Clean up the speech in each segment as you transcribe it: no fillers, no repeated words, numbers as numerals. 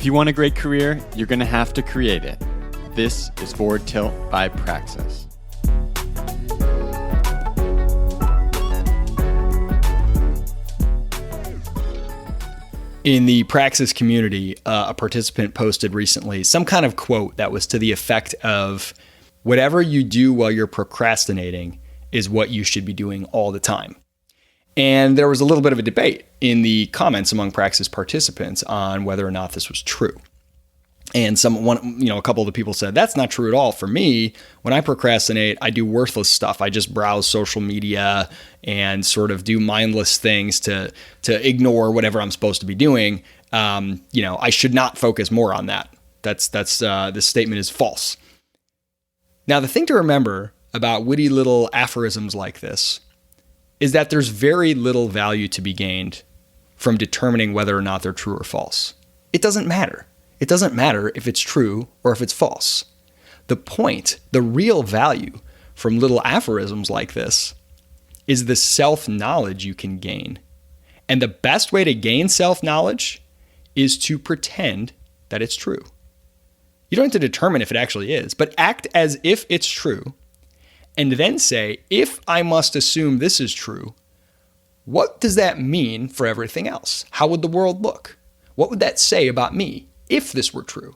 If you want a great career, you're going to have to create it. This is Forward Tilt by Praxis. In the Praxis community, a participant posted recently some kind of quote that was to the effect of, whatever you do while you're procrastinating is what you should be doing all the time. And there was a little bit of a debate in the comments among Praxis participants on whether or not this was true. And a couple of the people said, that's not true at all. For me, when I procrastinate, I do worthless stuff. I just browse social media and sort of do mindless things to ignore whatever I'm supposed to be doing. I should not focus more on that. This statement is false. Now, the thing to remember about witty little aphorisms like this is that there's very little value to be gained from determining whether or not they're true or false. It doesn't matter. It doesn't matter if it's true or if it's false. The point, the real value from little aphorisms like this is the self-knowledge you can gain. And the best way to gain self-knowledge is to pretend that it's true. You don't have to determine if it actually is, but act as if it's true. And then say, if I must assume this is true, what does that mean for everything else? How would the world look? What would that say about me if this were true?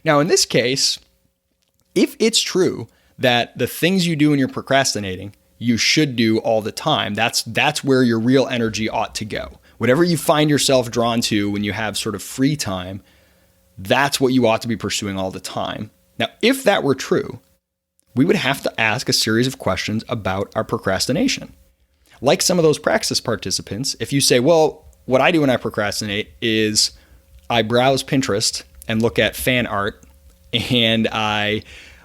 Now, in this case, if it's true that the things you do when you're procrastinating, you should do all the time, that's where your real energy ought to go. Whatever you find yourself drawn to when you have sort of free time, that's what you ought to be pursuing all the time. Now, if that were true, we would have to ask a series of questions about our procrastination. Like some of those Praxis participants, if you say, well, what I do when I procrastinate is I browse Pinterest and look at fan art, and I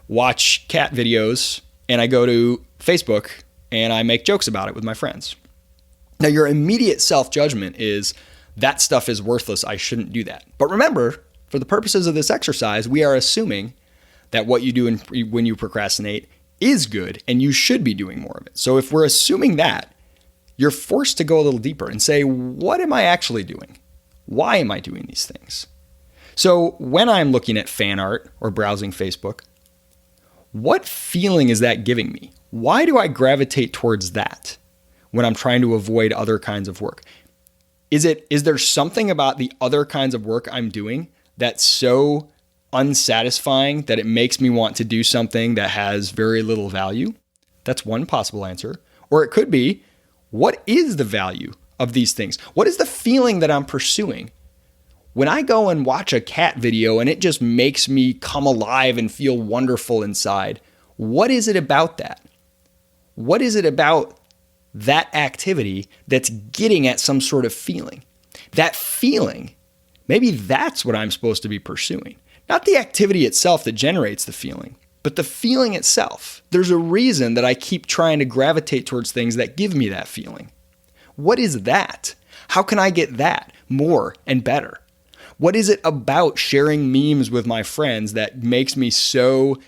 watch cat videos, and I go to Facebook and I make jokes about it with my friends. Now, your immediate self-judgment is that stuff is worthless. I shouldn't do that. But remember, for the purposes of this exercise, we are assuming that what you do when you procrastinate is good and you should be doing more of it. So if we're assuming that, you're forced to go a little deeper and say, what am I actually doing? Why am I doing these things? So when I'm looking at fan art or browsing Facebook, what feeling is that giving me? Why do I gravitate towards that when I'm trying to avoid other kinds of work? Is there something about the other kinds of work I'm doing that's so unsatisfying that it makes me want to do something that has very little value? That's one possible answer. Or it could be, what is the value of these things? What is the feeling that I'm pursuing? When I go and watch a cat video and it just makes me come alive and feel wonderful inside, what is it about that? What is it about that activity that's getting at some sort of feeling? That feeling, maybe that's what I'm supposed to be pursuing. Not the activity itself that generates the feeling, but the feeling itself. There's a reason that I keep trying to gravitate towards things that give me that feeling. What is that? How can I get that more and better? What is it about sharing memes with my friends that makes me so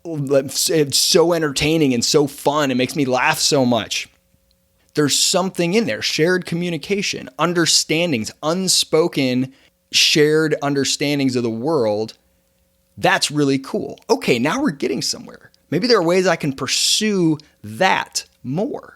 entertaining and so fun? It makes me laugh so much. There's something in there, shared communication, understandings, unspoken shared understandings of the world. That's really cool. Okay, now we're getting somewhere. Maybe there are ways I can pursue that more.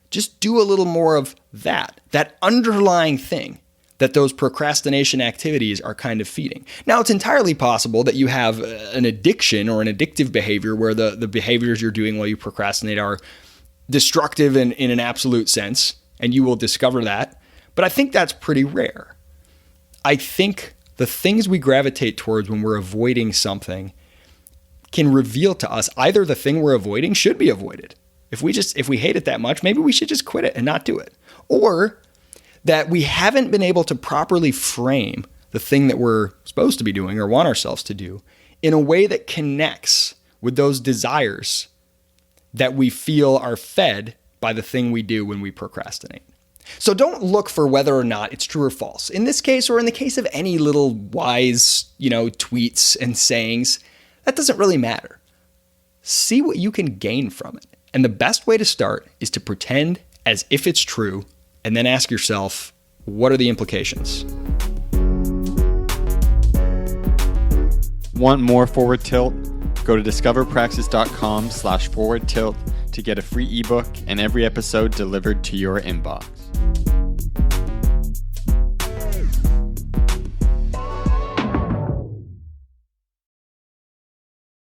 Just do a little more of that underlying thing that those procrastination activities are kind of feeding. Now, it's entirely possible that you have an addiction or an addictive behavior where the behaviors you're doing while you procrastinate are destructive in an absolute sense, and you will discover that. But I think that's pretty rare. I think the things we gravitate towards when we're avoiding something can reveal to us either the thing we're avoiding should be avoided. If we hate it that much, maybe we should just quit it and not do it. Or that we haven't been able to properly frame the thing that we're supposed to be doing or want ourselves to do in a way that connects with those desires that we feel are fed by the thing we do when we procrastinate. So don't look for whether or not it's true or false. In this case, or in the case of any little wise, tweets and sayings, that doesn't really matter. See what you can gain from it. And the best way to start is to pretend as if it's true, and then ask yourself, what are the implications? Want more Forward Tilt? Go to discoverpraxis.com/forward tilt to get a free ebook and every episode delivered to your inbox.